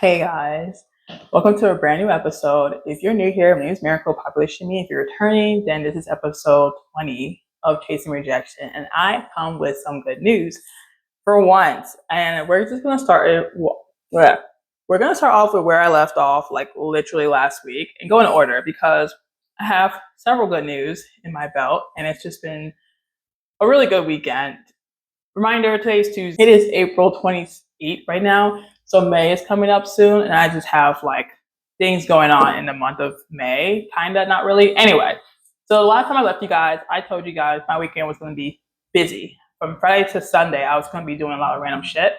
Hey guys, welcome to a brand new episode. If you're new here, my name is Miracle Population Me. If you're returning, then this is episode 20 of Chasing Rejection, and I come with some good news for once. And we're just gonna start it. We're gonna start off with where I left off, like literally last week, and go in order because I have several good news in my belt, and it's just been a really good weekend. Reminder, today's Tuesday. It is April 28th right now. So May is coming up soon, and I just have like things going on in the month of May. Kinda, not really. Anyway, so the last time I left you guys, I told you guys my weekend was going to be busy. From Friday to Sunday, I was going to be doing a lot of random shit.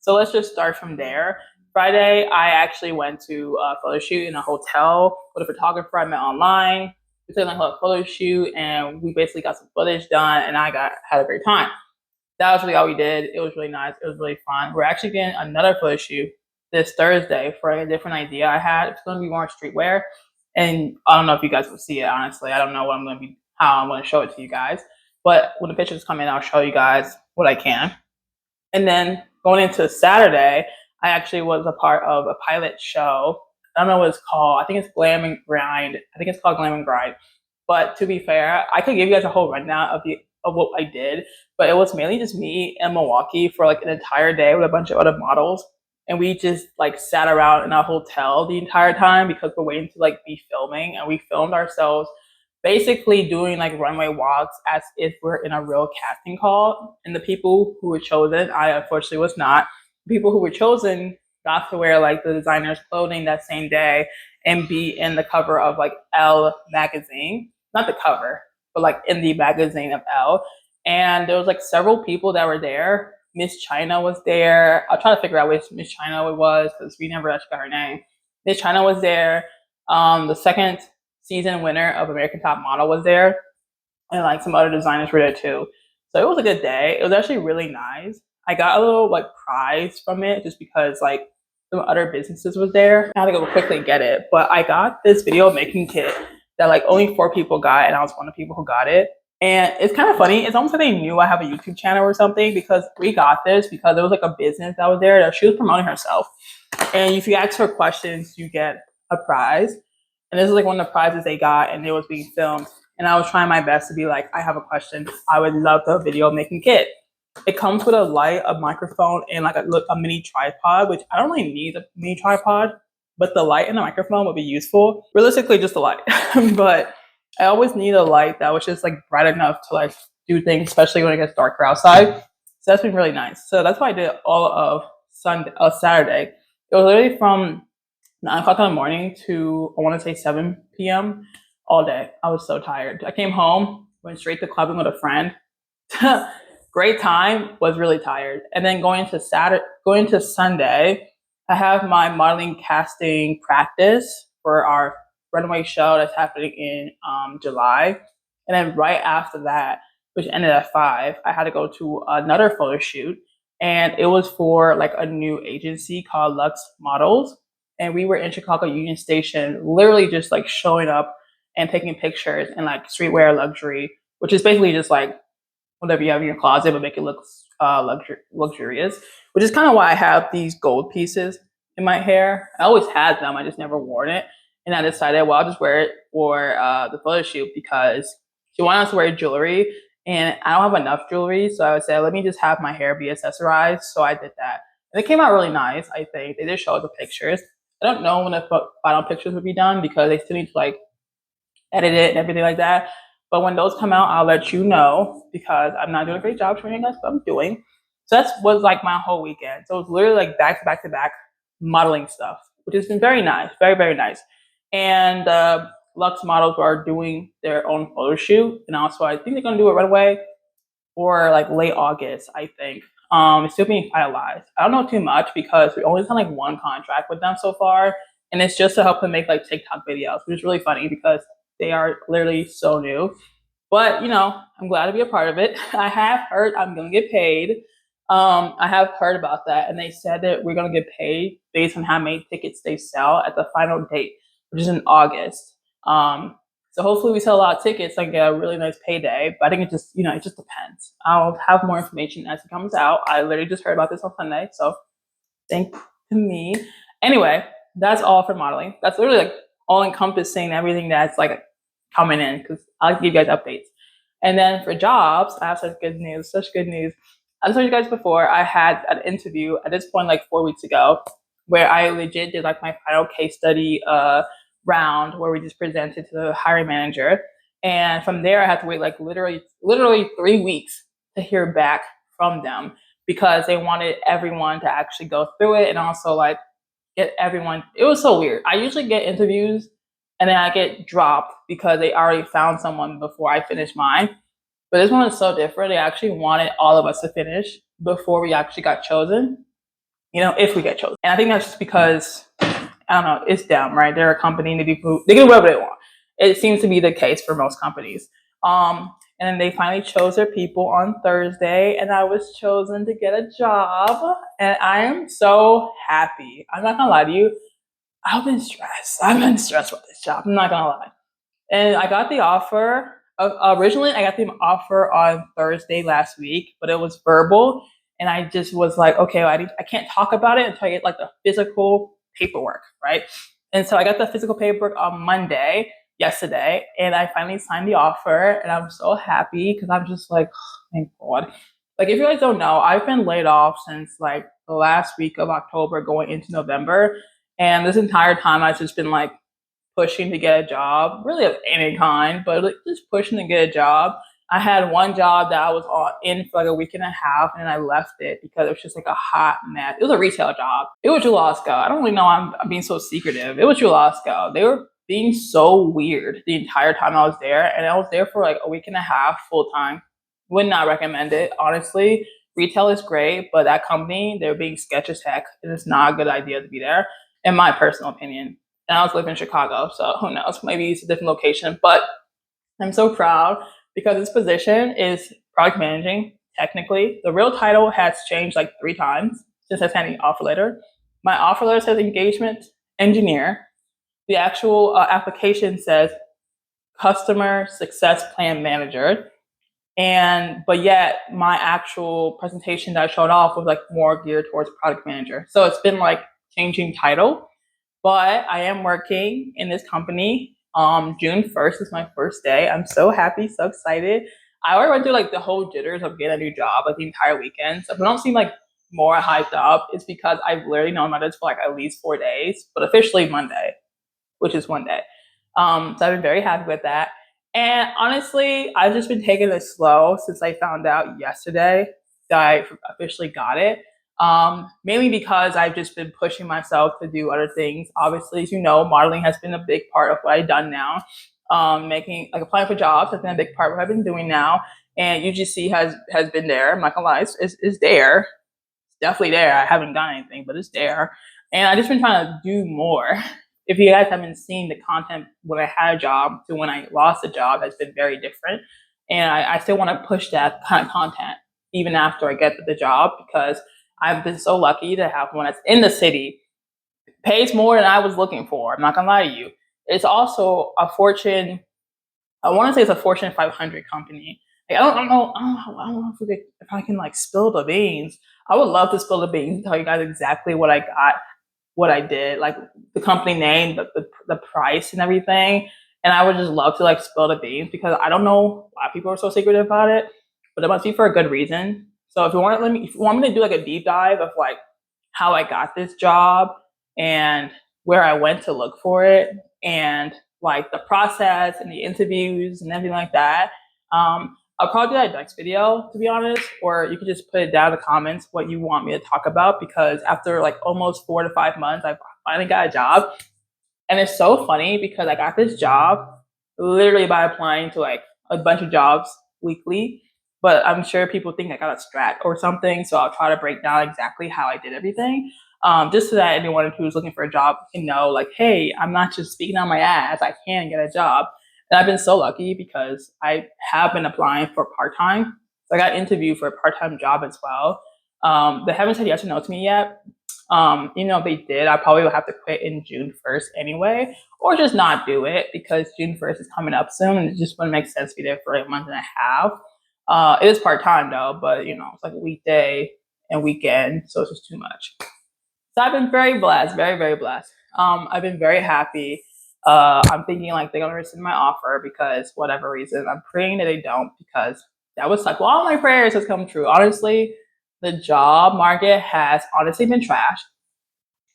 So let's just start from there. Friday, I actually went to a photo shoot in a hotel with a photographer I met online. We took like a photo shoot, and we basically got some footage done, and had a great time. That was really all we did. It was really nice. It was really fun. We're actually getting another photo shoot this Thursday for a different idea I had. It's going to be more streetwear, and I don't know if you guys will see it. Honestly, I don't know how I'm going to show it to you guys. But when the pictures come in, I'll show you guys what I can. And then going into Saturday, I actually was a part of a pilot show. I don't know what it's called. I think it's Glam and Grind. I think it's called Glam and Grind. But to be fair, I could give you guys a whole rundown of what I did, but it was mainly just me in Milwaukee for like an entire day with a bunch of other models, and we just like sat around in our hotel the entire time because we're waiting to like be filming, and we filmed ourselves basically doing like runway walks as if we're in a real casting call. And the people who were chosen, I unfortunately was not. The people who were chosen got to wear like the designer's clothing that same day and be in the cover of like Elle magazine, not the cover, but like in the magazine of Elle. And there was like several people that were there. Miss China was there. I'll try to figure out which Miss China it was because we never actually got her name. Miss China was there. The second season winner of American Top Model was there, and like some other designers were there too. So it was a good day. It was actually really nice. I got a little like prize from it just because like some other businesses was there. I had to go quickly get it, but I got this video making kit that like only 4 people got, and I was one of the people who got it. And it's kind of funny. It's almost like they knew I have a YouTube channel or something because we got this because there was like a business that was there that she was promoting herself. And if you ask her questions, you get a prize. And this is like one of the prizes they got, and it was being filmed. And I was trying my best to be like, I have a question. I would love the video making kit. It comes with a light, a microphone, and like a mini tripod, which I don't really need a mini tripod, but the light and the microphone would be useful. Realistically, just the light. But I always need a light that was just like bright enough to like do things, especially when it gets darker outside. So that's been really nice. So that's why I did all of Saturday. It was literally from 9 o'clock in the morning to I want to say 7 p.m. all day. I was so tired. I came home, went straight to clubbing with a friend. Great time, was really tired. And then going to Sunday, I have my modeling casting practice for our runway show that's happening in July. And then right after that, which ended at 5, I had to go to another photo shoot. And it was for like a new agency called Lux Models. And we were in Chicago Union Station, literally just like showing up and taking pictures in like streetwear luxury, which is basically just like whatever you have in your closet, but make it look luxurious, which is kind of why I have these gold pieces in my hair. I always had them, I just never worn it. And I decided, well, I'll just wear it for the photo shoot because she wanted us to wear jewelry, and I don't have enough jewelry. So I would say, let me just have my hair be accessorized. So I did that. And it came out really nice, I think. They did show us the pictures. I don't know when the final pictures would be done because they still need to like edit it and everything like that. But when those come out, I'll let you know because I'm not doing a great job showing you guys what I'm doing. So that was like my whole weekend. So it was literally like back to back to back modeling stuff, which has been very nice, very, very nice. And Lux Models are doing their own photo shoot. And also, I think they're going to do it right away or like late August, I think. It's still being finalized. I don't know too much because we only done like one contract with them so far. And it's just to help them make like TikTok videos, which is really funny because they are literally so new. But, you know, I'm glad to be a part of it. I have heard I'm going to get paid. I have heard about that. And they said that we're going to get paid based on how many tickets they sell at the final date, which is in August. So hopefully we sell a lot of tickets and get a really nice payday. But I think it just, it just depends. I'll have more information as it comes out. I literally just heard about this on Sunday. So thank to me. Anyway, that's all for modeling. That's literally like all encompassing everything that's like coming in because I'll give you guys updates. And then for jobs, I have such good news. I told you guys before, I had an interview at this point like 4 weeks ago where I legit did like my final case study round where we just presented to the hiring manager. And from there, I had to wait like literally 3 weeks to hear back from them because they wanted everyone to actually go through it and also like get everyone. It was so weird. I usually get interviews and then I get dropped because they already found someone before I finish mine. But this one is so different. They actually wanted all of us to finish before we actually got chosen, if we get chosen. And I think that's just because, I don't know, it's them, right? They're a company, they can do whatever they want. It seems to be the case for most companies. And then they finally chose their people on Thursday, and I was chosen to get a job. And I am so happy. I'm not gonna lie to you. I've been stressed. I've been stressed with this job. I'm not gonna lie. And I got the offer. Originally, I got the offer on Thursday last week, but it was verbal, and I just was like, okay, well, I can't talk about it until I get like the physical paperwork, right? And so I got the physical paperwork on Monday, yesterday, and I finally signed the offer, and I'm so happy because I'm just like, oh, thank God. Like, if you guys don't know, I've been laid off since like the last week of October, going into November, and this entire time I've just been like pushing to get a job, really of any kind, but like just pushing to get a job. I had one job that I was in for like a week and a half, and I left it because it was just like a hot mess. It was a retail job. It was Julasco. I don't really know why I'm being so secretive. It was Julasco. They were being so weird the entire time I was there, and I was there for like a week and a half full time. Would not recommend it, honestly. Retail is great, but that company, they're being sketch as heck. It is not a good idea to be there, in my personal opinion. And I was living in Chicago, so who knows? Maybe it's a different location. But I'm so proud because this position is product managing. Technically, the real title has changed like 3 times since I sent the offer letter. My offer letter says engagement engineer. The actual application says customer success plan manager. But yet my actual presentation that I showed off was like more geared towards product manager. So it's been like changing title, but I am working in this company. June 1st is my first day. I'm so happy, so excited. I already went through like the whole jitters of getting a new job like the entire weekend. So if I don't seem like more hyped up, it's because I've literally known about this for like at least 4 days, but officially Monday, which is one day. So I've been very happy with that. And honestly, I've just been taking it slow since I found out yesterday that I officially got it. Mainly because I've just been pushing myself to do other things. Obviously, as you know, modeling has been a big part of what I've done now. Making like applying for jobs has been a big part of what I've been doing now. And UGC has been there. I'm not gonna lie, it's there. It's definitely there. I haven't done anything, but it's there. And I just been trying to do more. If you guys haven't seen the content when I had a job to when I lost a job has been very different. And I still want to push that kind of content even after I get the job because I've been so lucky to have one that's in the city, pays more than I was looking for. I'm not gonna lie to you. It's also a Fortune. I want to say it's a Fortune 500 company. Like, I don't know if I can like spill the beans. I would love to spill the beans and tell you guys exactly what I got, what I did, like the company name, the price, and everything. And I would just love to like spill the beans because I don't know why people are so secretive about it, but it must be for a good reason. So if you want me to do like a deep dive of like how I got this job and where I went to look for it and like the process and the interviews and everything like that, I'll probably do that next video, to be honest, or you could just put it down in the comments what you want me to talk about because after like almost 4 to 5 months, I finally got a job. And it's so funny because I got this job literally by applying to like a bunch of jobs weekly. But I'm sure people think I got a strat or something. So I'll try to break down exactly how I did everything. Just so that anyone who's looking for a job can know, like, hey, I'm not just speaking on my ass. I can get a job. And I've been so lucky because I have been applying for part-time. So I got interviewed for a part-time job as well. They haven't said yes or no to me yet. If they did, I probably would have to quit in June 1st anyway, or just not do it because June 1st is coming up soon and it just wouldn't make sense to be there for like a month and a half. It is part-time though, but it's like a weekday and weekend, so it's just too much. So I've been very blessed, very, very blessed. I've been very happy. I'm thinking like they're gonna rescind my offer because whatever reason. I'm praying that they don't because that was like well, all my prayers has come true. Honestly, the job market has honestly been trash.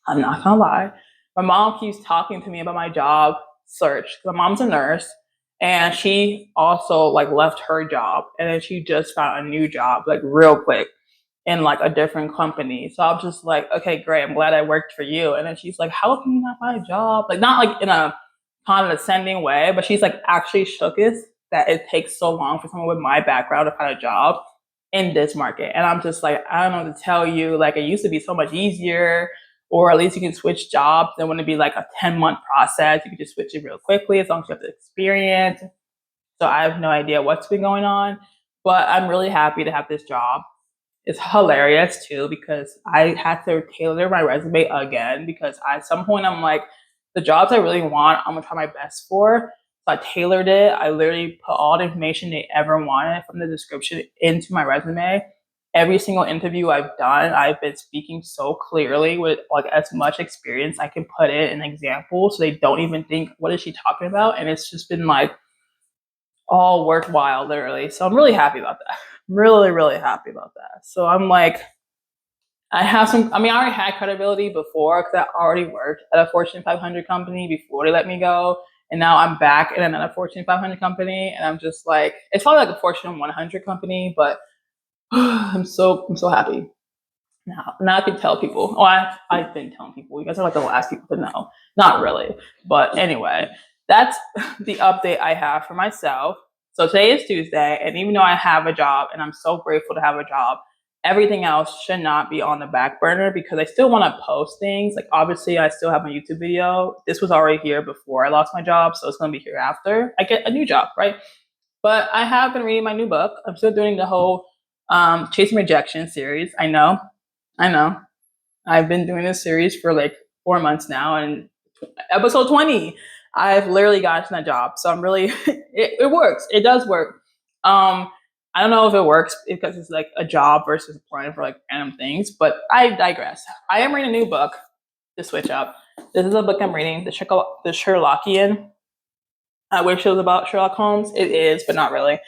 I'm not gonna lie. My mom keeps talking to me about my job search. My mom's a nurse and she also like left her job and then she just found a new job like real quick in like a different company. So I'm just like, okay, great. I'm glad I worked for you. And then she's like, how can you not find a job? Like not like in a condescending way, but she's like actually shooketh that it takes so long for someone with my background to find a job in this market. And I'm just like, I don't know what to tell you. Like it used to be so much easier, or at least you can switch jobs. It wouldn't be like a 10-month process. You can just switch it real quickly as long as you have the experience. So I have no idea what's been going on, but I'm really happy to have this job. It's hilarious too because I had to tailor my resume again because at some point I'm like, the jobs I really want, I'm gonna try my best for. So I tailored it. I literally put all the information they ever wanted from the description into my resume. Every single interview I've done, I've been speaking so clearly with like as much experience I can put in an example so they don't even think, what is she talking about? And it's just been like all worthwhile, literally. So I'm really happy about that. I'm really, really happy about that. So I'm like, I have some, I mean, I already had credibility before because I already worked at a Fortune 500 company before they let me go. And now I'm back in another Fortune 500 company. And I'm just like, it's probably like a Fortune 100 company, but I'm so happy. Now I can tell people. Oh, I've been telling people. You guys are like the last people to know. Not really, but anyway, that's the update I have for myself. So today is Tuesday, and even though I have a job, and I'm so grateful to have a job, everything else should not be on the back burner because I still want to post things. Like obviously, I still have my YouTube video. This was already here before I lost my job, so it's gonna be here after I get a new job, right? But I have been reading my new book. I'm still doing the whole Chasing Rejection series. I know. I've been doing this series for like 4 months now, and episode 20, I've literally gotten that job. So I'm really, it works. It does work. I don't know if it works because it's like a job versus applying for like random things, but I digress. I am reading a new book to switch up. This is a book I'm reading, the Sherlockian. I wish it was about Sherlock Holmes. It is, but not really.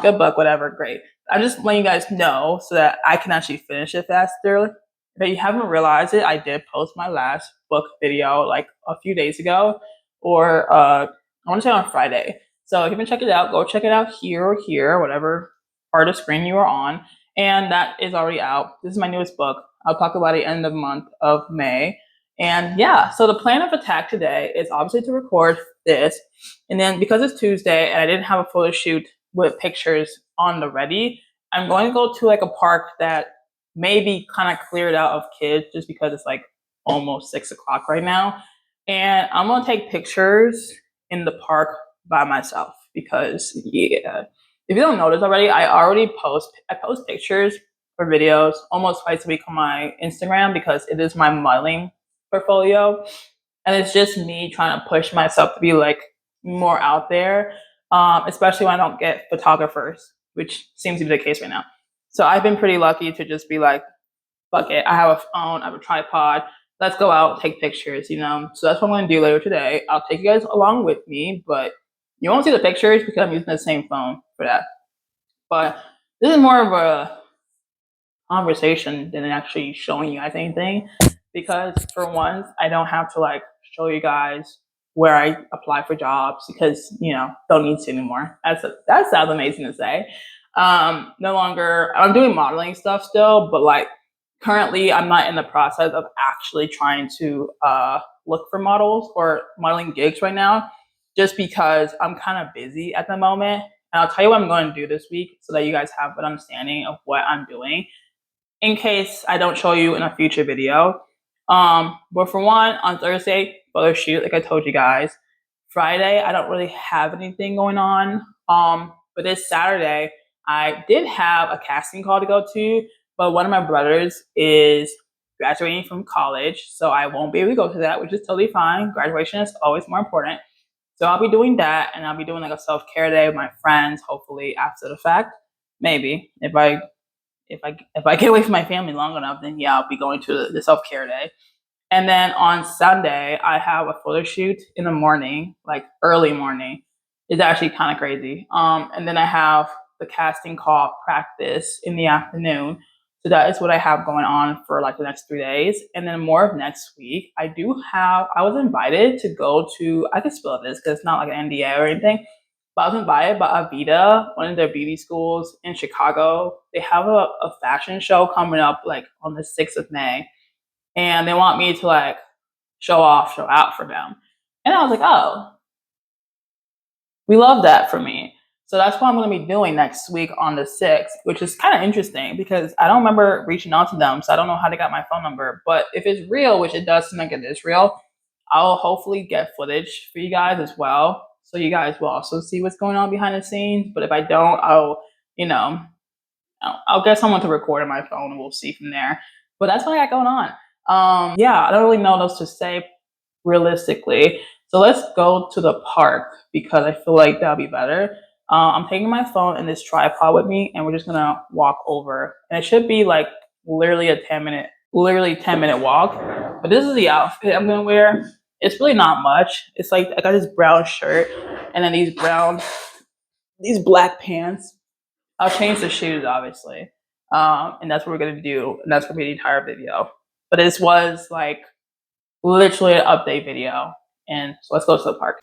Good book, whatever, great. I'm just letting you guys know so that I can actually finish it faster. If you haven't realized it, I did post my last book video like a few days ago, or I want to say on Friday. So if you haven't checked it out, go check it out here or here, whatever part of screen you are on. And that is already out. This is my newest book. I'll talk about it end of month of May. And yeah, so the plan of attack today is obviously to record this. And then because it's Tuesday and I didn't have a photo shoot with pictures on the ready, I'm going to go to like a park that may be kind of cleared out of kids just because it's like almost 6 o'clock right now. And I'm going to take pictures in the park by myself because yeah, if you don't notice already, I post pictures or videos almost twice a week on my Instagram because it is my modeling portfolio. And it's just me trying to push myself to be like more out there, especially when I don't get photographers, which seems to be the case right now. So I've been pretty lucky to just be like, fuck it. I have a phone, I have a tripod. Let's go out, take pictures, you know? So that's what I'm going to do later today. I'll take you guys along with me, but you won't see the pictures because I'm using the same phone for that. But this is more of a conversation than actually showing you guys anything because for once I don't have to like show you guys where I apply for jobs because don't need to anymore. That sounds amazing to say. No longer I'm doing modeling stuff still, but like currently I'm not in the process of actually trying to look for models or modeling gigs right now just because I'm kind of busy at the moment. And I'll tell you what I'm going to do this week so that you guys have an understanding of what I'm doing in case I don't show you in a future video. But for one, on Thursday, photo shoot, like I told you guys. Friday, I don't really have anything going on. But this Saturday, I did have a casting call to go to, but one of my brothers is graduating from college, so I won't be able to go to that, which is totally fine. Graduation is always more important. So I'll be doing that, and I'll be doing like a self-care day with my friends, hopefully after the fact. Maybe if I if I get away from my family long enough, then yeah, I'll be going to the self care day. And then on Sunday, I have a photo shoot in the morning, like early morning. It's actually kind of crazy. And then I have the casting call practice in the afternoon. So that is what I have going on for like the next 3 days. And then more of next week, I was invited to go to, I can spell this because it's not like an NDA or anything, but I was invited by Avita, one of their beauty schools in Chicago. They have a fashion show coming up like on the 6th of May, and they want me to like show off, show out for them. And I was like, oh, we love that for me. So that's what I'm going to be doing next week on the 6th, which is kind of interesting because I don't remember reaching out to them. So I don't know how they got my phone number. But if it's real, which it does seem like it is real, I'll hopefully get footage for you guys as well. So you guys will also see what's going on behind the scenes. But if I don't, you know, I'll get someone to record on my phone and we'll see from there. But that's what I got going on. Yeah, I don't really know what else to say realistically. So let's go to the park because I feel like that'll be better. I'm taking my phone and this tripod with me, and we're just gonna walk over. And it should be like literally 10-minute walk. But this is the outfit I'm gonna wear. It's really not much. It's like I got this brown shirt and then these black pants. I'll change the shoes, obviously. And that's what we're gonna do. And that's gonna be the entire video. But this was like literally an update video. And so let's go to the park.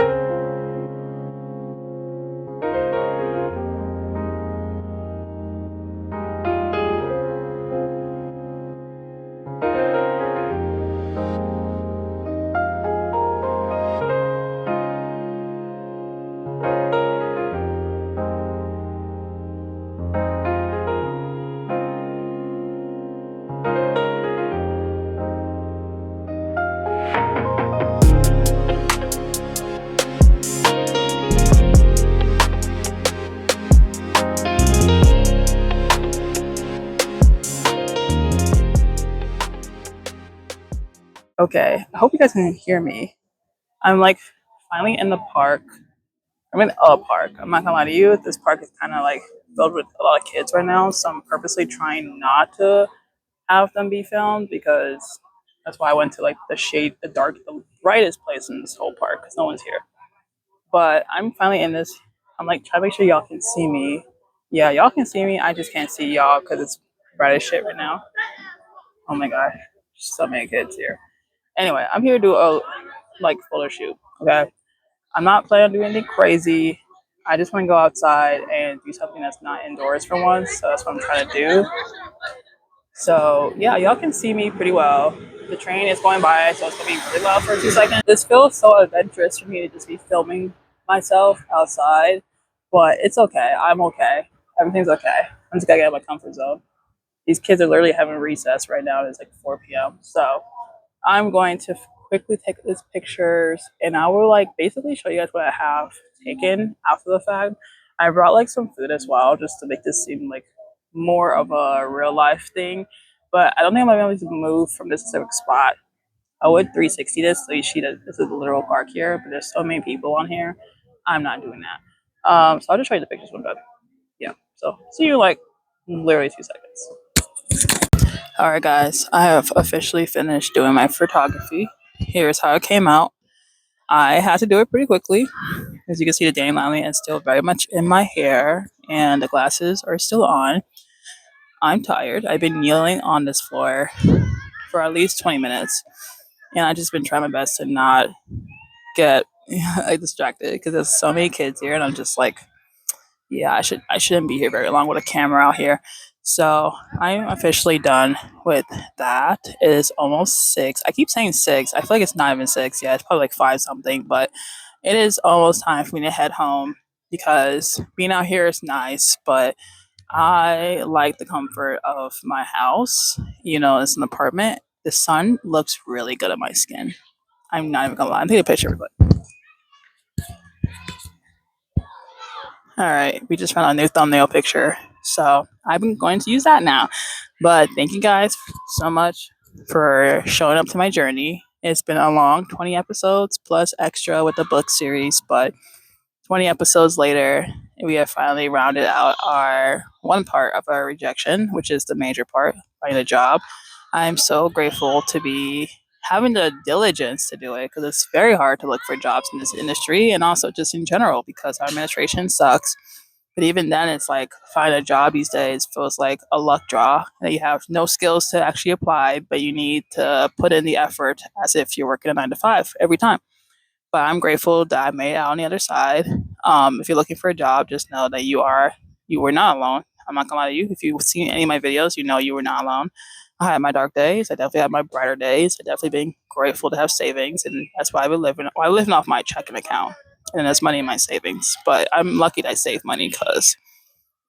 Okay, I hope you guys can hear me. I'm like finally in the park. I'm in a park. I'm not gonna lie to you. This park is kind of like filled with a lot of kids right now. So I'm purposely trying not to have them be filmed because that's why I went to like the brightest place in this whole park because no one's here. But I'm finally in this. I'm like trying to make sure y'all can see me. Yeah, y'all can see me. I just can't see y'all because it's bright as shit right now. Oh my gosh, so many kids here. Anyway, I'm here to do a like photo shoot. Okay, I'm not planning on doing anything crazy. I just want to go outside and do something that's not indoors for once. So that's what I'm trying to do. So yeah, y'all can see me pretty well. The train is going by, so it's gonna be really loud for 2 seconds. This feels so adventurous for me to just be filming myself outside, but it's okay. I'm okay. Everything's okay. I'm just gotta get out of my comfort zone. These kids are literally having recess right now. And it's like 4 p.m. So I'm going to quickly take these pictures and I will like basically show you guys what I have taken after the fact. I brought like some food as well just to make this seem like more of a real life thing. But I don't think I'm gonna be able to move from this specific spot. I would 360 this so you see that this is a literal park here, but there's so many people on here. I'm not doing that. So I'll just show you the pictures one time. Yeah. So see you like literally 2 seconds. All right, guys, I have officially finished doing my photography. Here's how it came out. I had to do it pretty quickly. As you can see, the dandelion is still very much in my hair, and the glasses are still on. I'm tired. I've been kneeling on this floor for at least 20 minutes, and I've just been trying my best to not get like, distracted because there's so many kids here, and I'm just like, yeah, I shouldn't be here very long with a camera out here. So I'm officially done with that. It is almost 6. I keep saying 6. I feel like it's not even 6 yet. It's probably like 5 something, but it is almost time for me to head home because being out here is nice, but I like the comfort of my house. You know, it's an apartment. The sun looks really good on my skin. I'm not even gonna lie. I'm taking a picture of it. All right, we just found a new thumbnail picture. So I'm going to use that now. But thank you guys so much for showing up to my journey. It's been a long 20 episodes plus extra with the book series, but 20 episodes later, we have finally rounded out our one part of our rejection, which is the major part, finding a job. I'm so grateful to be having the diligence to do it because it's very hard to look for jobs in this industry and also just in general because our administration sucks. But even then, it's like find a job these days feels like a luck draw. That you have no skills to actually apply, but you need to put in the effort as if you're working a 9 to 5 every time. But I'm grateful that I made it out on the other side. If you're looking for a job, just know that you were not alone. I'm not gonna lie to you. If you've seen any of my videos, you know you were not alone. I had my dark days. I definitely had my brighter days. I definitely been grateful to have savings, and that's why I've been living. Well, I'm living off my checking account, and there's money in my savings. But I'm lucky that I save money because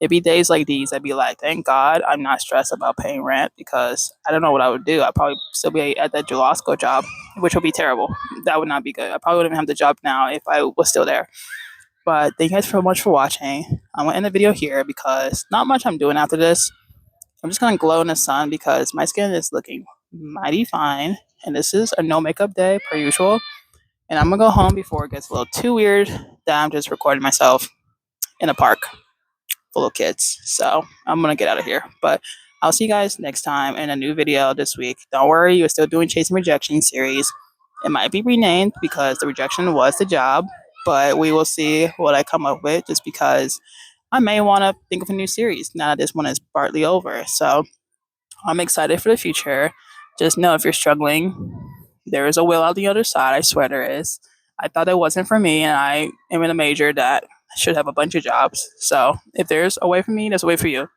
it'd be days like these. I'd be like, thank God I'm not stressed about paying rent because I don't know what I would do. I'd probably still be at that Jalasco job, which would be terrible. That would not be good. I probably wouldn't have the job now if I was still there. But thank you guys so much for watching. I'm gonna end the video here because not much I'm doing after this. I'm just gonna glow in the sun because my skin is looking mighty fine. And this is a no makeup day per usual. And I'm gonna go home before it gets a little too weird that I'm just recording myself in a park full of kids. So I'm gonna get out of here. But I'll see you guys next time in a new video this week. Don't worry, you're still doing Chasing Rejection series. It might be renamed because the rejection was the job, but we will see what I come up with just because I may want to think of a new series now that this one is partly over. So I'm excited for the future. Just know if you're struggling, there is a will out the other side. I swear there is. I thought it wasn't for me, and I am in a major that should have a bunch of jobs. So if there's a way for me, there's a way for you.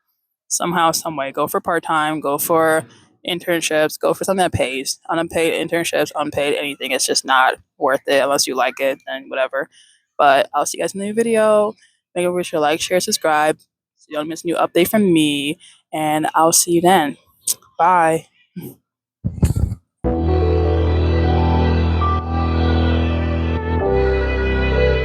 Somehow, some way, go for part time, go for internships, go for something that pays. Unpaid internships, unpaid anything. It's just not worth it unless you like it and whatever. But I'll see you guys in the new video. Make sure to like, share, subscribe so you don't miss a new update from me. And I'll see you then. Bye.